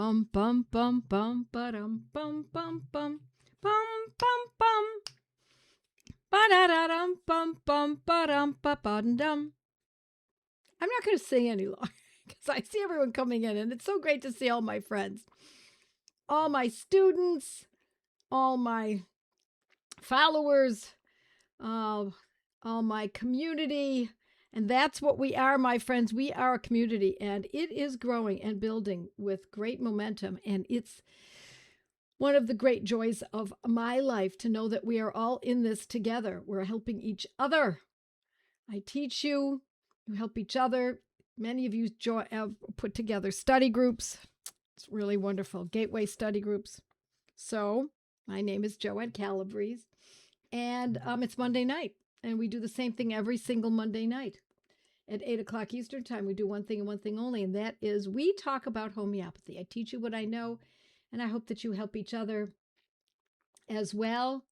Bum bum bum bum ba-dum bum bum bum bum bum bum ba-da-da-dum bum bum ba-dum ba-ba-dum. I'm not going to sing any longer because I see everyone coming in, and it's so great to see all my friends, all my students, all my followers, all my community. And that's what we are, my friends. We are a community, and it is growing and building with great momentum. And it's one of the great joys of my life to know that we are all in this together. We're helping each other. I teach you, you help each other. Many of you have put together study groups. It's really wonderful. Gateway study groups. So my name is Joette Calabrese, and it's Monday night. And we do the same thing every single Monday night. At 8 o'clock Eastern time, we do one thing and one thing only, and that is we talk about homeopathy. I teach you what I know, and I hope that you help each other as well.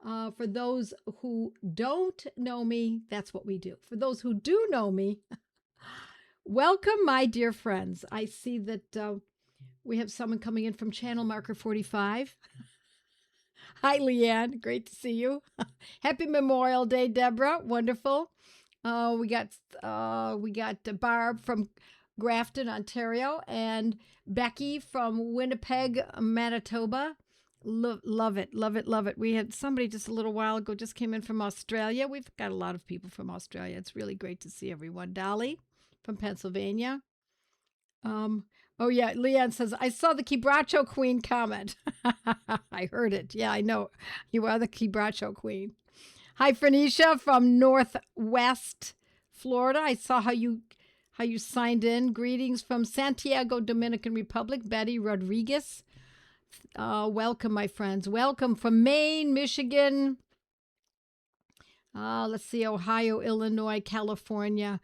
For those who don't know me, that's what we do. For those who do know me, welcome, my dear friends. I see that we have someone coming in from channel marker 45. Hi, Leanne. Great to see you. Happy Memorial Day, Deborah. Wonderful. We got Barb from Grafton, Ontario, and Becky from Winnipeg, Manitoba. Love it, love it, love it. We had somebody just a little while ago just came in from Australia. We've got a lot of people from Australia. It's really great to see everyone. Dolly from Pennsylvania. Oh yeah, Leanne says, I saw the Quebracho Queen comment. I heard it. Yeah, I know. You are the Quebracho Queen. Hi, Phoenicia from Northwest Florida. I saw how you signed in. Greetings from Santiago, Dominican Republic. Betty Rodriguez. Welcome, my friends. Welcome from Maine, Michigan. Let's see, Ohio, Illinois, California,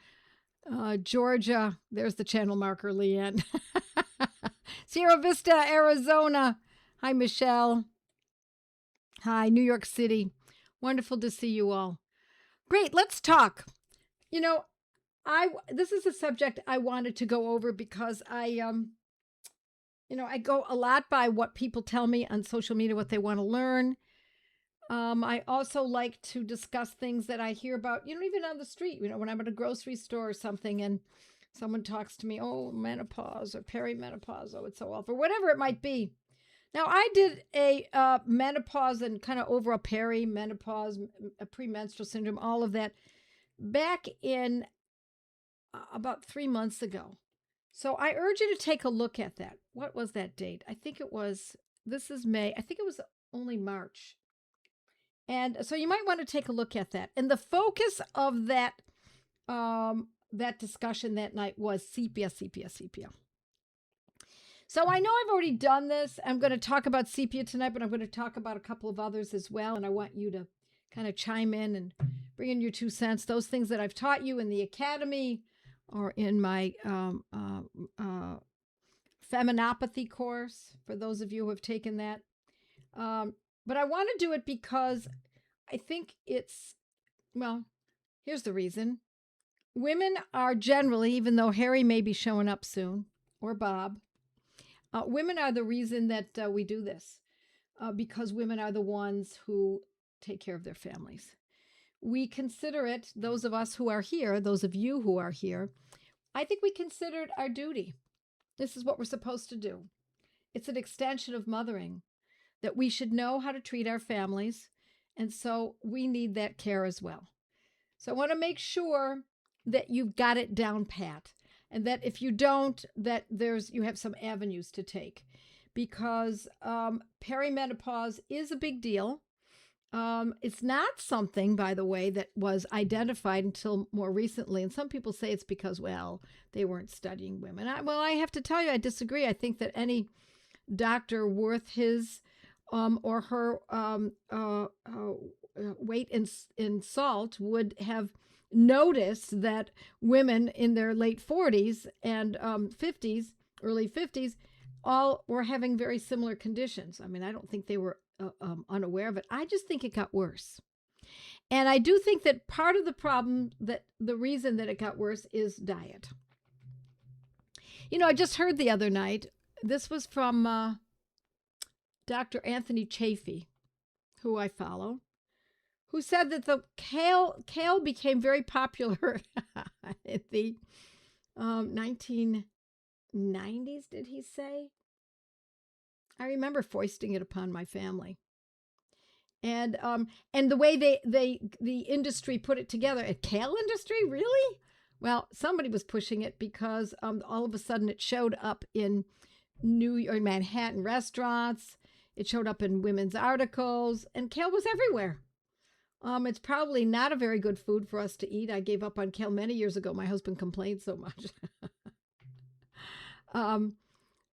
Georgia. There's the channel marker, Leanne. Sierra Vista, Arizona. Hi, Michelle. Hi, New York City. Wonderful to see you all. Great, let's talk. You know, this is a subject I wanted to go over because I go a lot by what people tell me on social media, what they want to learn. I also like to discuss things that I hear about, even on the street, when I'm at a grocery store or something and someone talks to me, oh, menopause or perimenopause, oh, it's so awful, whatever it might be. Now, I did a menopause and kind of overall perimenopause, a premenstrual syndrome, all of that back in about 3 months ago. So I urge you to take a look at that. What was that date? This is May. I think it was only March. And so you might want to take a look at that. And the focus of that discussion that night was sepia. So I know I've already done this. I'm going to talk about sepia tonight, but I'm going to talk about a couple of others as well. And I want you to kind of chime in and bring in your 2 cents. Those things that I've taught you in the academy or in my feminopathy course, for those of you who have taken that. But I want to do it because I think here's the reason. Women are generally, even though Harry may be showing up soon, or Bob, women are the reason that we do this, because women are the ones who take care of their families. We consider it, those of us who are here, those of you who are here, I think we consider it our duty. This is what we're supposed to do. It's an extension of mothering, that we should know how to treat our families, and so we need that care as well. So I want to make sure that you've got it down pat, and that if you don't, that you have some avenues to take, because perimenopause is a big deal. It's not something, by the way, that was identified until more recently. And some people say it's because, they weren't studying women. I have to tell you, I disagree. I think that any doctor worth his or her weight in salt would have noticed that women in their late 40s and 50s, early 50s, all were having very similar conditions. I don't think they were unaware of it. I just think it got worse. And I do think that part of the problem, that the reason that it got worse, is diet. I just heard the other night, This was from Dr. Anthony Chafee, who I follow, who said that the kale became very popular in the 1990s, did he say? I remember foisting it upon my family. And the way the industry put it together, a kale industry, really? Well, somebody was pushing it because all of a sudden it showed up in New York, Manhattan restaurants. It showed up in women's articles, and kale was everywhere. It's probably not a very good food for us to eat. I gave up on kale many years ago. My husband complained so much.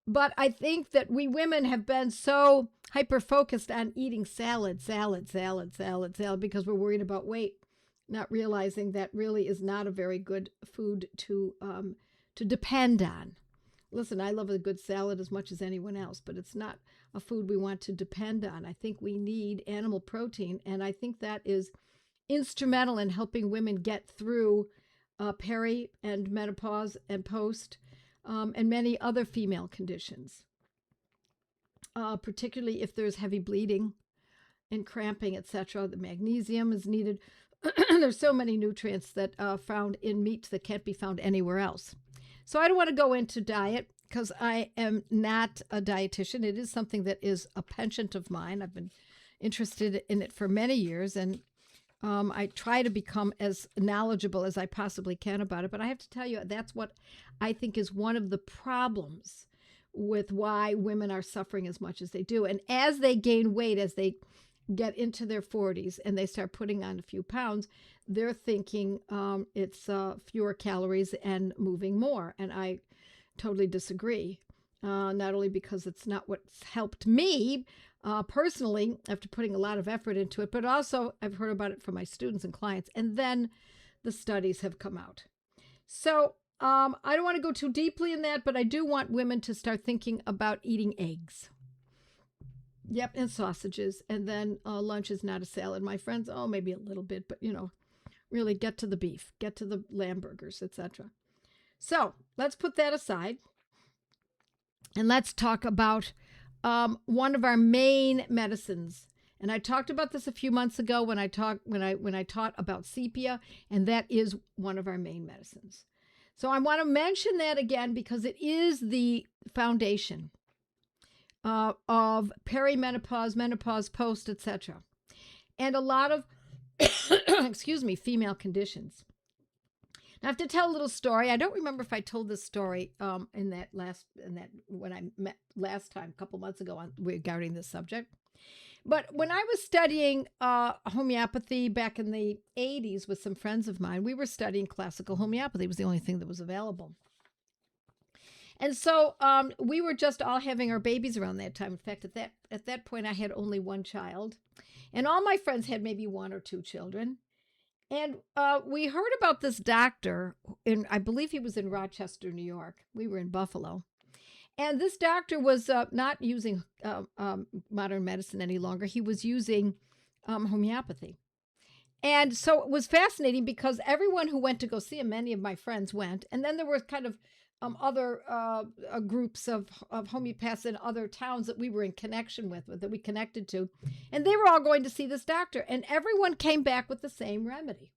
But I think that we women have been so hyper-focused on eating salad, because we're worried about weight, not realizing that really is not a very good food to depend on. Listen, I love a good salad as much as anyone else, but it's not a food we want to depend on. I think we need animal protein, and I think that is instrumental in helping women get through peri and menopause and post, and many other female conditions, particularly if there's heavy bleeding and cramping, etc. The magnesium is needed. There's so many nutrients that are found in meat that can't be found anywhere else. So I don't want to go into diet because I am not a dietitian. It is something that is a penchant of mine. I've been interested in it for many years, and I try to become as knowledgeable as I possibly can about it. But I have to tell you, that's what I think is one of the problems with why women are suffering as much as they do. And as they gain weight, as they get into their 40s and they start putting on a few pounds, they're thinking it's fewer calories and moving more. And I totally disagree, not only because it's not what's helped me personally after putting a lot of effort into it, but also I've heard about it from my students and clients, and then the studies have come out. So I don't want to go too deeply in that, but I do want women to start thinking about eating eggs. Yep, and sausages, and then lunch is not a salad, my friends. Oh, maybe a little bit, but really get to the beef, get to the lamb burgers, etc. So let's put that aside, and let's talk about one of our main medicines. And I talked about this a few months ago when I taught about sepia, and that is one of our main medicines. So I want to mention that again because it is the foundation of perimenopause, menopause, post, etc., and a lot of female conditions. Now, I have to tell a little story. I don't remember if I told this story when I met last time, a couple months ago, regarding this subject. But when I was studying homeopathy back in the 80s with some friends of mine, we were studying classical homeopathy. It was the only thing that was available. And so we were just all having our babies around that time. In fact, at that point, I had only one child. And all my friends had maybe one or two children. And we heard about this doctor, I believe he was in Rochester, New York. We were in Buffalo. And this doctor was not using modern medicine any longer. He was using homeopathy. And so it was fascinating because everyone who went to go see him, many of my friends went. And then there were kind of other groups of homeopaths in other towns that we were in connection with, that we connected to. And they were all going to see this doctor. And everyone came back with the same remedy.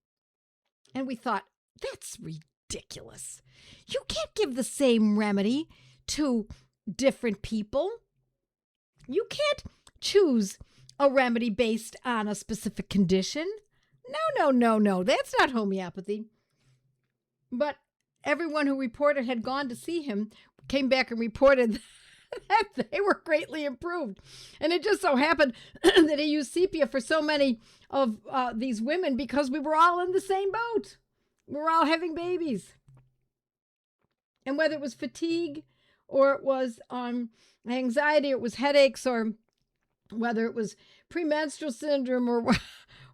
And we thought, that's ridiculous. You can't give the same remedy to different people. You can't choose a remedy based on a specific condition. No. That's not homeopathy. But everyone who reported had gone to see him came back and reported that they were greatly improved. And it just so happened that he used sepia for so many of these women because we were all in the same boat. We were all having babies. And whether it was fatigue or it was anxiety, or it was headaches, or whether it was premenstrual syndrome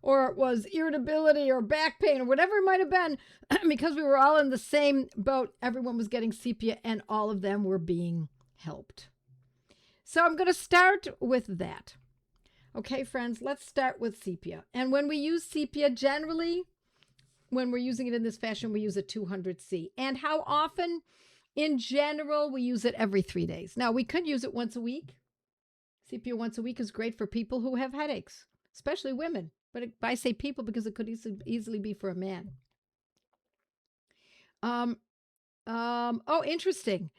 or it was irritability or back pain or whatever it might have been, because we were all in the same boat, everyone was getting sepia and all of them were being helped. So I'm going to start with that. Okay, friends, let's start with sepia. And when we use sepia, generally, when we're using it in this fashion, we use a 200C. And how often In general, we use it every 3 days. Now, we could use it once a week. Sepia once a week is great for people who have headaches, especially women. But I say people because it could easily be for a man. Oh, interesting.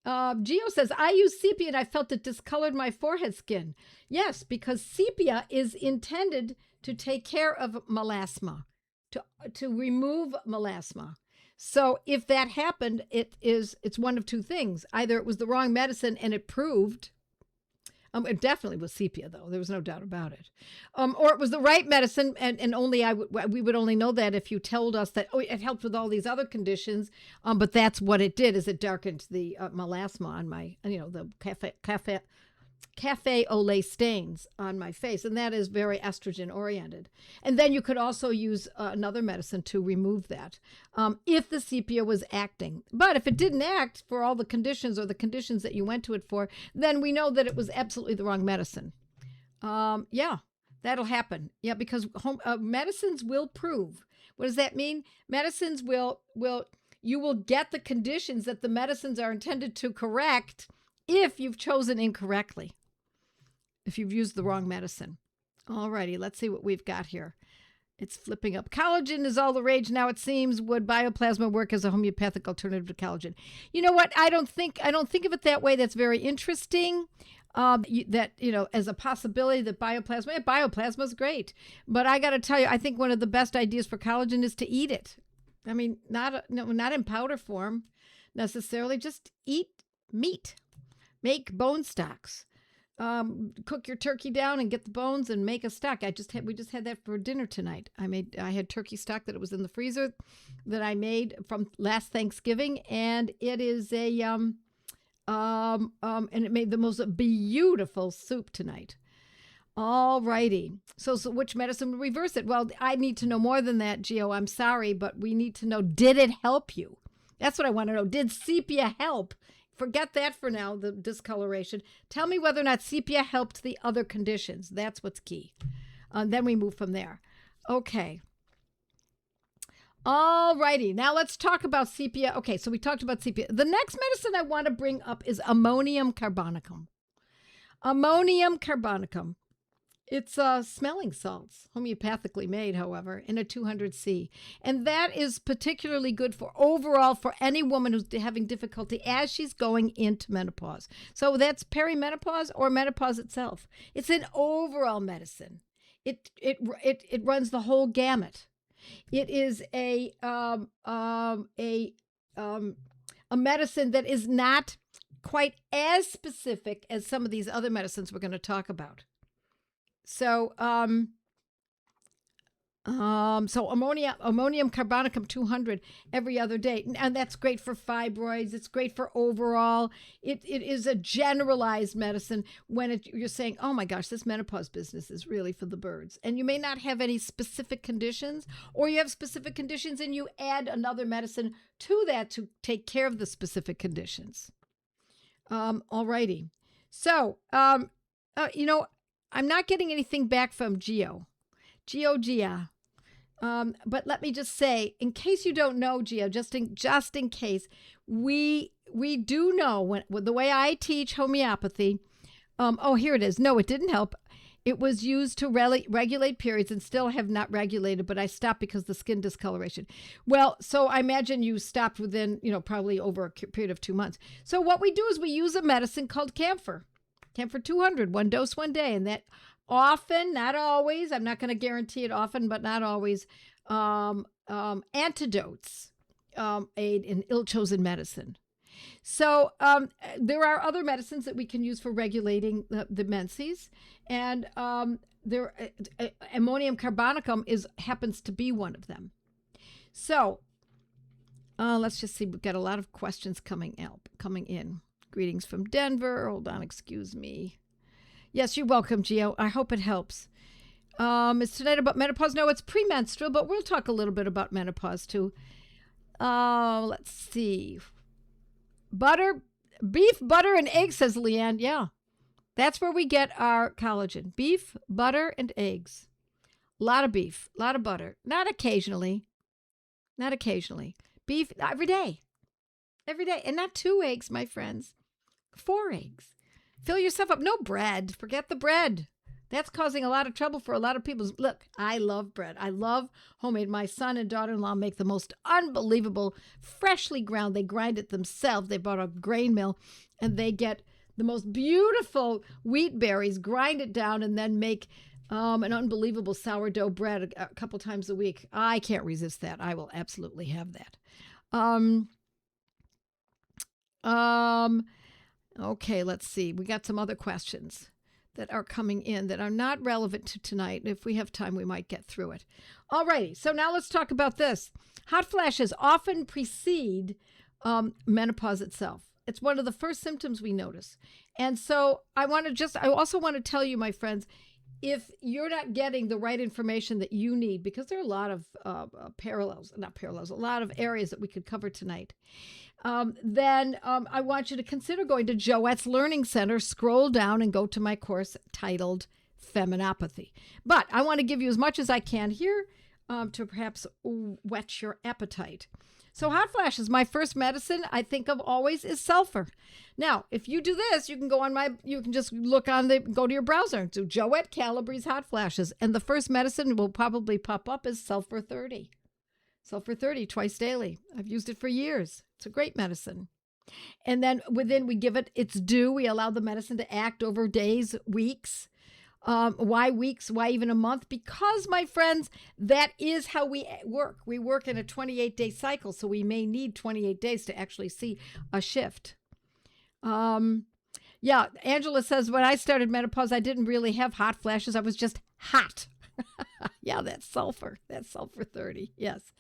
Geo says, I use sepia and I felt it discolored my forehead skin. Yes, because sepia is intended to take care of melasma, to remove melasma. So if that happened, it's one of two things. Either it was the wrong medicine and it proved, it definitely was sepia though, there was no doubt about it. Or it was the right medicine and only we would only know that if you told us that, it helped with all these other conditions. But that's what it did, is it darkened the melasma on my, the cafe au lait stains on my face, and that is very estrogen oriented. And then you could also use another medicine to remove that if the sepia was acting. But if it didn't act for all the conditions or the conditions that you went to it for, then we know that it was absolutely the wrong medicine. Yeah, that'll happen. Yeah, because medicines will prove. What does that mean? Medicines you will get the conditions that the medicines are intended to correct if you've chosen incorrectly, if you've used the wrong medicine. All righty, let's see what we've got here. It's flipping up. Collagen is all the rage now, it seems. Would bioplasma work as a homeopathic alternative to collagen? You know what? I don't think of it that way. That's very interesting. As a possibility that bioplasma is great. But I got to tell you, I think one of the best ideas for collagen is to eat it. I mean, not in powder form necessarily. Just eat meat. Make bone stocks. Cook your turkey down and get the bones and make a stock. We just had that for dinner tonight. I had turkey stock that was in the freezer that I made from last Thanksgiving, and it is and it made the most beautiful soup tonight. All righty. So which medicine would reverse it? Well, I need to know more than that, Gio. I'm sorry, but we need to know, did it help you? That's what I want to know. Did sepia help? Forget that for now, the discoloration. Tell me whether or not sepia helped the other conditions. That's what's key. Then we move from there. Okay. All righty. Now let's talk about sepia. Okay, so we talked about sepia. The next medicine I want to bring up is ammonium carbonicum. Ammonium carbonicum. It's smelling salts, homeopathically made, however, in a 200C. And that is particularly good for any woman who's having difficulty as she's going into menopause. So that's perimenopause or menopause itself. It's an overall medicine. It runs the whole gamut. It is a medicine that is not quite as specific as some of these other medicines we're going to talk about. So ammonium carbonicum 200 every other day. And that's great for fibroids. It's great for overall. It is a generalized medicine when you're saying, oh my gosh, this menopause business is really for the birds. And you may not have any specific conditions, or you have specific conditions and you add another medicine to that to take care of the specific conditions. All righty. So, I'm not getting anything back from Gio. But let me just say, in case you don't know, Gio, just in case, we do know the way I teach homeopathy. Here it is. No, it didn't help. It was used to regulate periods and still have not regulated, but I stopped because of the skin discoloration. Well, so I imagine you stopped within, probably over a period of 2 months. So what we do is we use a medicine called camphor. Camphor 200, 1 dose 1 day. And that often, not always, I'm not going to guarantee it often, but not always, antidotes aid in ill-chosen medicine. So there are other medicines that we can use for regulating the menses. And ammonium carbonicum happens to be one of them. So let's just see. We've got a lot of questions coming in. Greetings from Denver. Hold on, excuse me. Yes, you're welcome, Gio. I hope it helps. Is tonight about menopause? No, it's premenstrual, but we'll talk a little bit about menopause too. Let's see. Beef, butter, and eggs, says Leanne. Yeah, that's where we get our collagen. Beef, butter, and eggs. A lot of beef, a lot of butter. Not occasionally. Beef every day. every day. And not 2 eggs, my friends. 4 eggs. Fill yourself up. No bread. Forget the bread. That's causing a lot of trouble for a lot of people. Look, I love bread. I love homemade. My son and daughter-in-law make the most unbelievable, freshly ground. They grind it themselves. They bought a grain mill, and they get the most beautiful wheat berries, grind it down, and then make an unbelievable sourdough bread a couple times a week. I can't resist that. I will absolutely have that. Okay, let's see. We got some other questions that are coming in that are not relevant to tonight. If we have time, we might get through it. All righty. So now let's talk about this. Hot flashes often precede menopause itself. It's one of the first symptoms we notice. And so I also want to tell you, my friends, if you're not getting the right information that you need, because there are a lot of a lot of areas that we could cover tonight, then I want you to consider going to Joette's Learning Center, scroll down and go to my course titled Feminopathy. But I want to give you as much as I can here to perhaps whet your appetite. So hot flashes, my first medicine I think of always is sulfur. Now, if you do this, you can just go to your browser and do Joette Calabrese hot flashes. And the first medicine will probably pop up is sulfur 30. Sulfur 30 twice daily. I've used it for years. It's a great medicine. And then we give it its due. We allow the medicine to act over days, weeks. Why weeks? Why even a month? Because, my friends, that is how we work. We work in a 28-day cycle, so we may need 28 days to actually see a shift. Yeah, Angela says, when I started menopause, I didn't really have hot flashes. I was just hot. Yeah, that's sulfur. That's sulfur 30. Yes,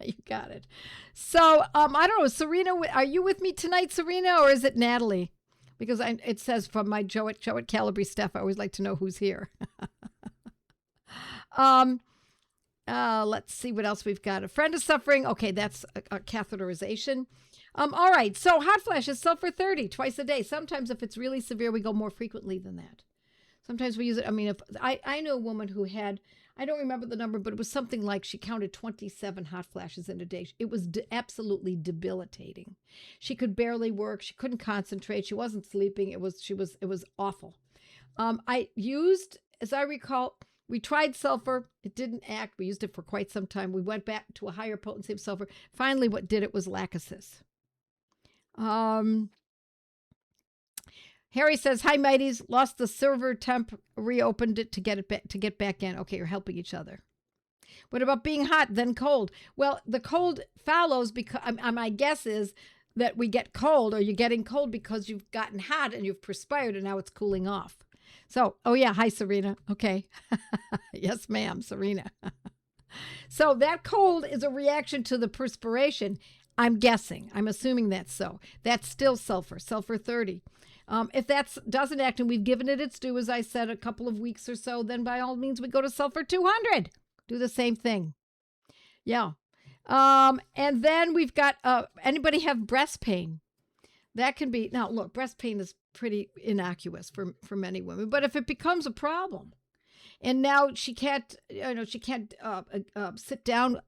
you got it. So, I don't know, Serena, are you with me tonight, Serena, or is it Natalie? Because it says from my Joette Calabrese staff, I always like to know who's here. Let's see what else we've got. A friend is suffering. Okay, that's a catheterization. All right, so hot flashes, sulfur 30, twice a day. Sometimes if it's really severe, we go more frequently than that. Sometimes we use it. I mean, if I know a woman who had, I don't remember the number, but it was something like she counted 27 hot flashes in a day. It was absolutely debilitating. She could barely work. She couldn't concentrate. She wasn't sleeping. It was awful. I used, as I recall, we tried sulfur. It didn't act. We used it for quite some time. We went back to a higher potency of sulfur. Finally, what did it was Lachesis. Harry says, "Hi, Mighties. Lost the server temp, reopened it to get back in." Okay, you're helping each other. What about being hot, then cold? Well, the cold follows because my guess is that we get cold, or you're getting cold because you've gotten hot and you've perspired and now it's cooling off. So, oh yeah, hi, Serena. Okay. Yes, ma'am, Serena. So that cold is a reaction to the perspiration. I'm guessing. I'm assuming that's so. That's still sulfur 30. If that doesn't act and we've given it its due, as I said, a couple of weeks or so, then by all means we go to sulfur 200. Do the same thing. Yeah. And then we've got, anybody have breast pain? That can be, now look, breast pain is pretty innocuous for many women, but if it becomes a problem, and now she can't sit down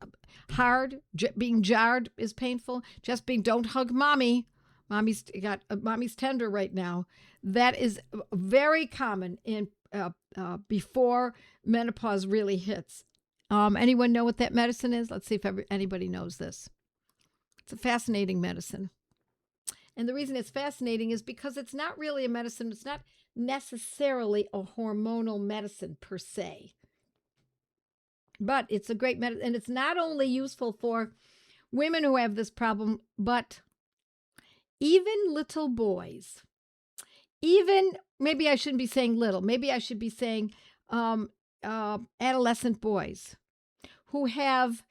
hard, being jarred is painful, just don't hug mommy. Mommy's tender right now. That is very common in before menopause really hits. Anyone know what that medicine is? Let's see if anybody knows this. It's a fascinating medicine. And the reason it's fascinating is because it's not really a medicine. It's not necessarily a hormonal medicine per se. But it's a great medicine. And it's not only useful for women who have this problem, but even little boys. Even, maybe I shouldn't be saying little. Maybe I should be saying adolescent boys who have,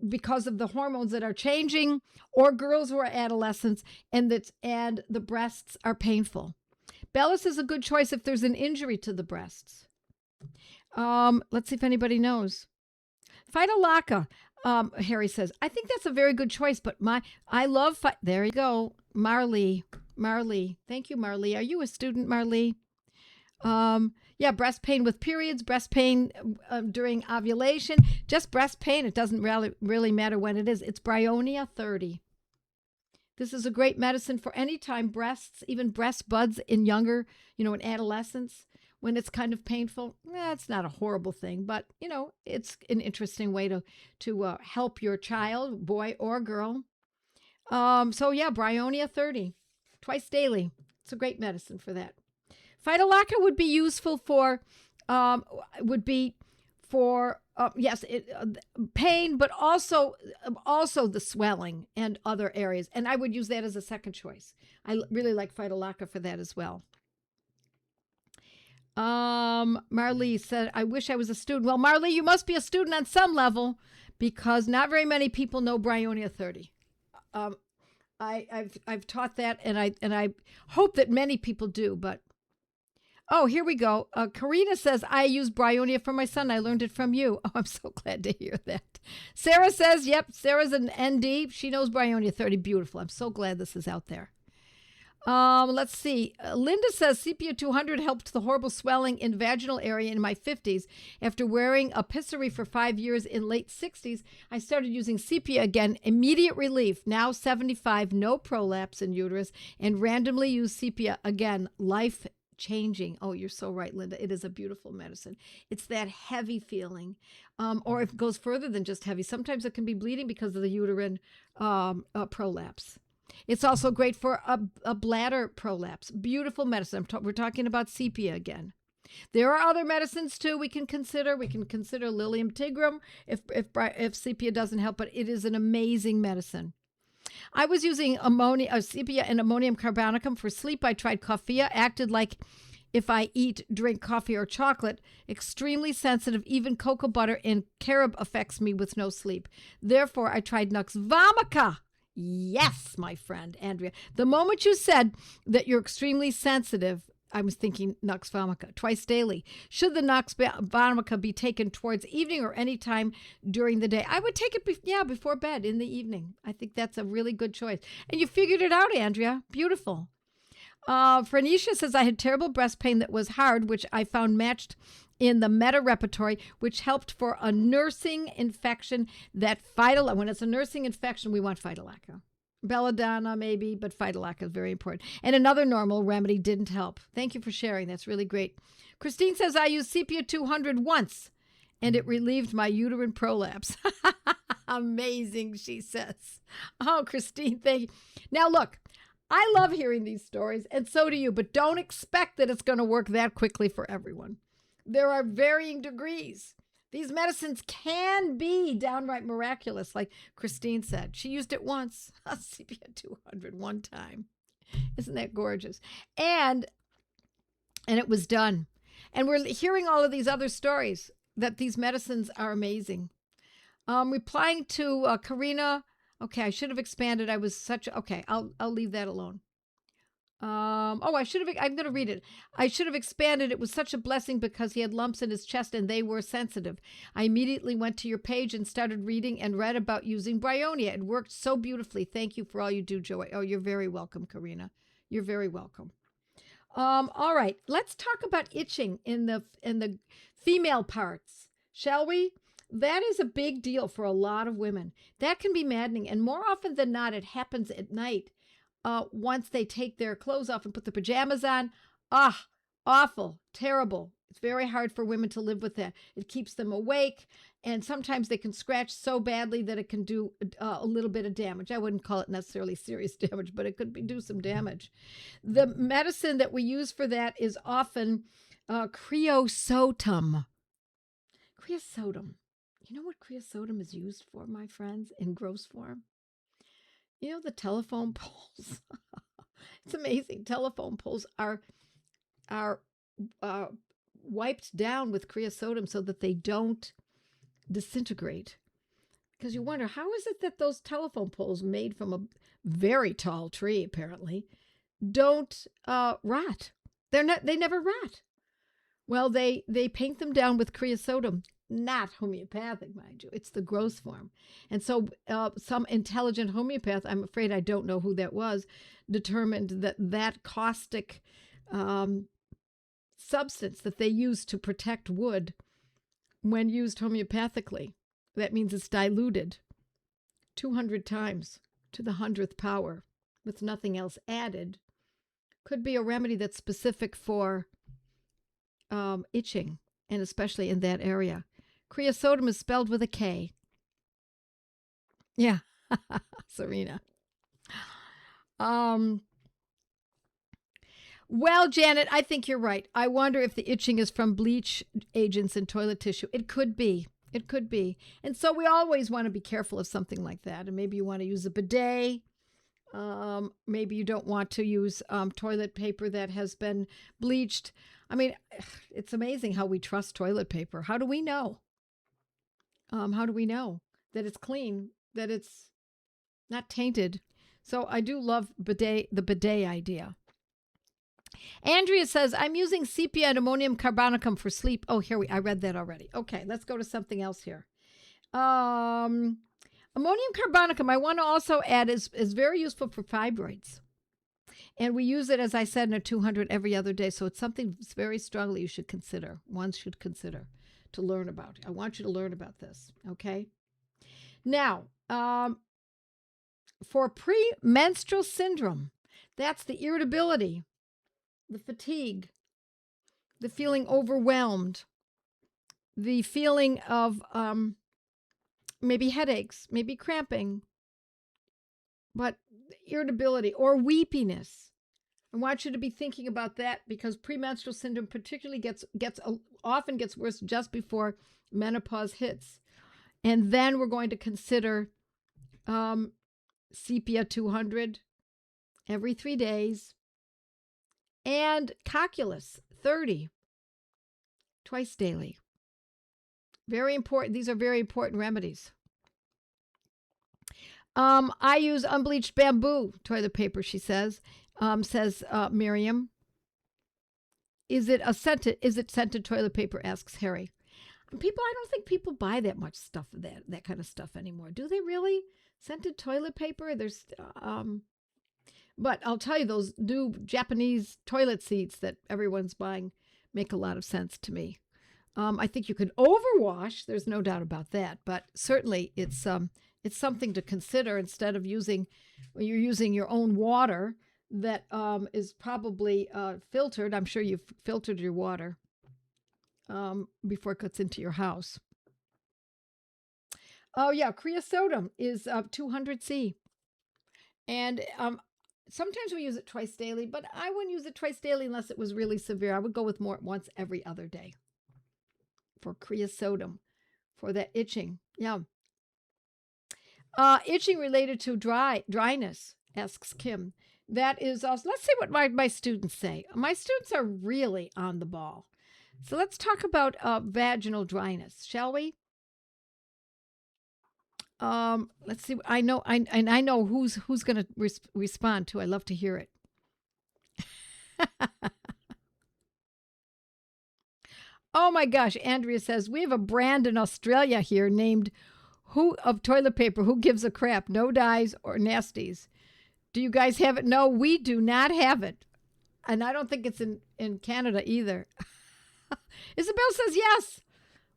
because of the hormones that are changing, or girls who are adolescents and the breasts are painful. Bellis is a good choice if there's an injury to the breasts. Let's see if anybody knows. Phytolacca, Harry says, I think that's a very good choice, but there you go. Marley. Thank you, Marley. Are you a student, Marley? Yeah, breast pain with periods, breast pain during ovulation, just breast pain. It doesn't really matter when it is. It's Bryonia 30. This is a great medicine for any time breasts, even breast buds in younger, in adolescence, when it's kind of painful. It's not a horrible thing, but, it's an interesting way to help your child, boy or girl. So yeah, Bryonia 30, twice daily. It's a great medicine for that. Phytolacca would be useful for, yes, pain, but also the swelling and other areas. And I would use that as a second choice. I really like Phytolacca for that as well. Marlee said, I wish I was a student. Well, Marlee, you must be a student on some level, because not very many people know Bryonia 30. I've taught that, and I hope that many people do. But here we go. Karina says, I use Bryonia for my son. I learned it from you. Oh, I'm so glad to hear that. Sarah says, yep, Sarah's an ND. She knows Bryonia 30. Beautiful. I'm so glad this is out there. Let's see. Linda says Sepia 200 helped the horrible swelling in vaginal area in my 50s. After wearing a pessary for 5 years in late 60s, I started using Sepia again. Immediate relief. Now 75, no prolapse in uterus, and randomly use Sepia again. Life changing. Oh, you're so right, Linda. It is a beautiful medicine. It's that heavy feeling, or if it goes further than just heavy, sometimes it can be bleeding because of the uterine prolapse. It's also great for a bladder prolapse. Beautiful medicine. We're talking about Sepia again. There are other medicines too we can consider. We can consider Lilium tigrum if Sepia doesn't help, but it is an amazing medicine. I was using Sepia and ammonium carbonicum for sleep. I tried Coffea, acted like if I drink coffee or chocolate, extremely sensitive. Even cocoa butter and carob affects me with no sleep. Therefore, I tried Nux Vomica. Yes, my friend, Andrea. The moment you said that you're extremely sensitive, I was thinking Nux Vomica, twice daily. Should the Nux Vomica be taken towards evening or any time during the day? I would take it before bed in the evening. I think that's a really good choice. And you figured it out, Andrea. Beautiful. Frenisha says, I had terrible breast pain that was hard, which I found matched in the meta repertory, which helped for a nursing infection when it's a nursing infection, we want Phytolacca. Belladonna maybe, but Phytolacca is very important. And another normal remedy didn't help. Thank you for sharing. That's really great. Christine says, I used Sepia 200 once, and it relieved my uterine prolapse. Amazing, she says. Oh, Christine, thank you. Now, look, I love hearing these stories, and so do you, but don't expect that it's going to work that quickly for everyone. There are varying degrees. These medicines can be downright miraculous, like Christine said. She used it once, Sepia 200, one time. Isn't that gorgeous? And it was done. And we're hearing all of these other stories that these medicines are amazing. Replying to Karina, okay, I should have expanded. Okay, I'll leave that alone. I'm going to read it. I should have expanded. It was such a blessing because he had lumps in his chest and they were sensitive. I immediately went to your page and started reading and read about using Bryonia. It worked so beautifully. Thank you for all you do, Joette. Oh, you're very welcome, Karina. You're very welcome. All right, let's talk about itching in the female parts, shall we? That is a big deal for a lot of women. That can be maddening, and more often than not, it happens at night. Once they take their clothes off and put the pajamas on, awful, terrible. It's very hard for women to live with that. It keeps them awake, and sometimes they can scratch so badly that it can do a little bit of damage. I wouldn't call it necessarily serious damage, but it could do some damage. The medicine that we use for that is often creosotum. Creosotum. You know what creosotum is used for, my friends, in gross form? You know, the telephone poles. It's amazing. Telephone poles are wiped down with creosotum so that they don't disintegrate. Because you wonder, how is it that those telephone poles made from a very tall tree, apparently, don't rot? They never rot. Well, they paint them down with creosotum. Not homeopathic, mind you. It's the gross form. And so some intelligent homeopath, I'm afraid I don't know who that was, determined that caustic substance that they use to protect wood, when used homeopathically, that means it's diluted 200 times to the 100th power. with nothing else added, could be a remedy that's specific for itching, and especially in that area. Creosotum is spelled with a K. Yeah, Serena. Well, Janet, I think you're right. I wonder if the itching is from bleach agents in toilet tissue. It could be. It could be. And so we always want to be careful of something like that. And maybe you want to use a bidet. Maybe you don't want to use toilet paper that has been bleached. I mean, it's amazing how we trust toilet paper. How do we know? How do we know that it's clean, that it's not tainted? So I do love the bidet idea. Andrea says, I'm using sepia and ammonium carbonicum for sleep. Oh, I read that already. Okay, let's go to something else here. Ammonium carbonicum, I want to also add, is very useful for fibroids. And we use it, as I said, in a 200 every other day. So it's something that's very strongly one should consider to learn about. I want you to learn about this, okay? Now, for premenstrual syndrome, that's the irritability, the fatigue, the feeling overwhelmed, the feeling of maybe headaches, maybe cramping, but irritability or weepiness. I want you to be thinking about that because premenstrual syndrome particularly often gets worse just before menopause hits. And then we're going to consider sepia 200 every 3 days and calculus 30 twice daily. Very important. These are very important remedies. I use unbleached bamboo toilet paper, she says. Says Miriam. Is it scented toilet paper? Asks Harry. I don't think people buy that much stuff, that kind of stuff anymore. Do they really? Scented toilet paper? But I'll tell you, those new Japanese toilet seats that everyone's buying make a lot of sense to me. I think you could overwash. There's no doubt about that. But certainly it's something to consider instead of you're using your own water that is probably filtered. I'm sure you've filtered your water before it gets into your house. Oh, yeah, creosotum is 200C. And sometimes we use it twice daily, but I wouldn't use it twice daily unless it was really severe. I would go with once every other day for creosotum, for that itching. Yeah. Itching related to dryness, asks Kim. That is also, let's see what my students say. My students are really on the ball. So let's talk about vaginal dryness, shall we? Let's see. I know who's going to respond to. I love to hear it. Oh my gosh, Andrea says, we have a brand in Australia here named of toilet paper. Who gives a crap? No dyes or nasties. Do you guys have it? No, we do not have it. And I don't think it's in Canada either. Isabel says yes.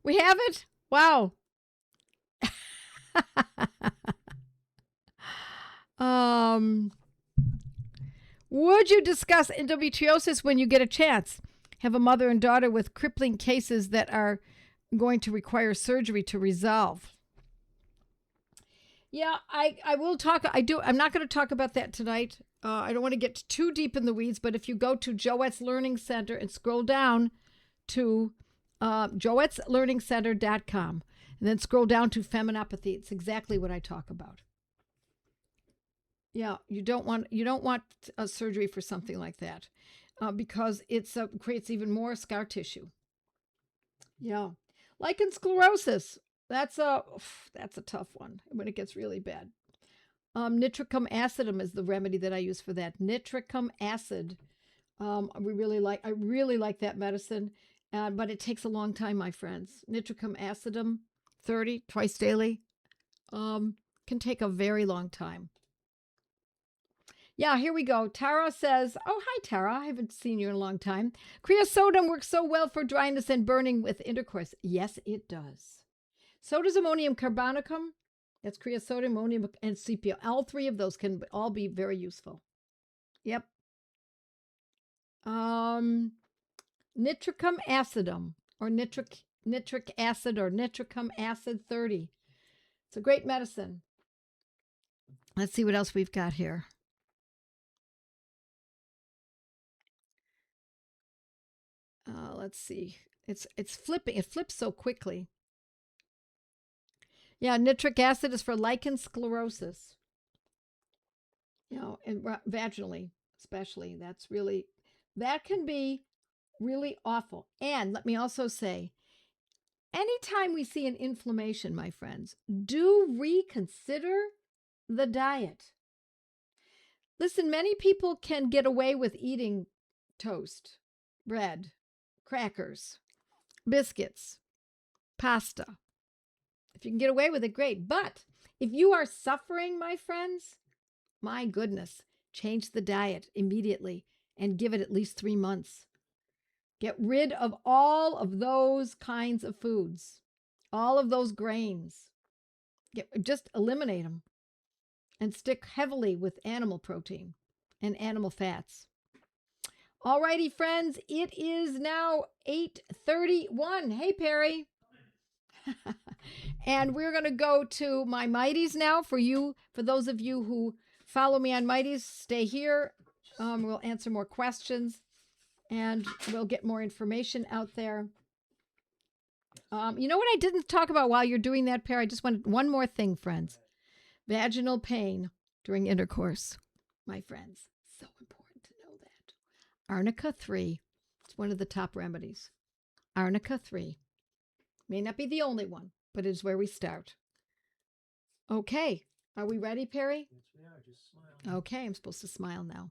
We have it. Wow. Would you discuss endometriosis when you get a chance? Have a mother and daughter with crippling cases that are going to require surgery to resolve. Yeah, I will talk. I'm not going to talk about that tonight. I don't want to get too deep in the weeds, but if you go to Joette's Learning Center and scroll down to joetteslearningcenter.com and then scroll down to feminopathy, it's exactly what I talk about. Yeah, you don't want a surgery for something like that because it creates even more scar tissue. Yeah, lichen sclerosis. That's a tough one when it gets really bad. Nitricum acidum is the remedy that I use for that. Nitricum acid. I really like that medicine, but it takes a long time, my friends. Nitricum acidum, 30 twice daily, can take a very long time. Yeah, here we go. Tara says, oh, hi, Tara. I haven't seen you in a long time. Creosotum works so well for dryness and burning with intercourse. Yes, it does. So does ammonium carbonicum. That's creosote, ammonium, and sepia. All three of those can all be very useful. Yep. Nitricum acidum, or nitric acid, or nitricum acid 30. It's a great medicine. Let's see what else we've got here. Let's see. It's flipping. It flips so quickly. Yeah, nitric acid is for lichen sclerosis. And vaginally, especially. That can be really awful. And let me also say, anytime we see an inflammation, my friends, do reconsider the diet. Listen, many people can get away with eating toast, bread, crackers, biscuits, pasta. If you can get away with it, great. But if you are suffering, my friends, my goodness, change the diet immediately and give it at least 3 months. Get rid of all of those kinds of foods, all of those grains. Just eliminate them and stick heavily with animal protein and animal fats. All righty, friends, it is now 8:31. Hey, Perry. And we're going to go to my Mighties now. For those of you who follow me on Mighties, stay here. We'll answer more questions and we'll get more information out there. You know what I didn't talk about while you're doing that, Perry? I just wanted one more thing, friends. Vaginal pain during intercourse, my friends. So important to know that. Arnica 3. It's one of the top remedies. Arnica 3. May not be the only one, but it's where we start. Okay. Are we ready, Perry? Yes, we are. Just smile. Okay, I'm supposed to smile now.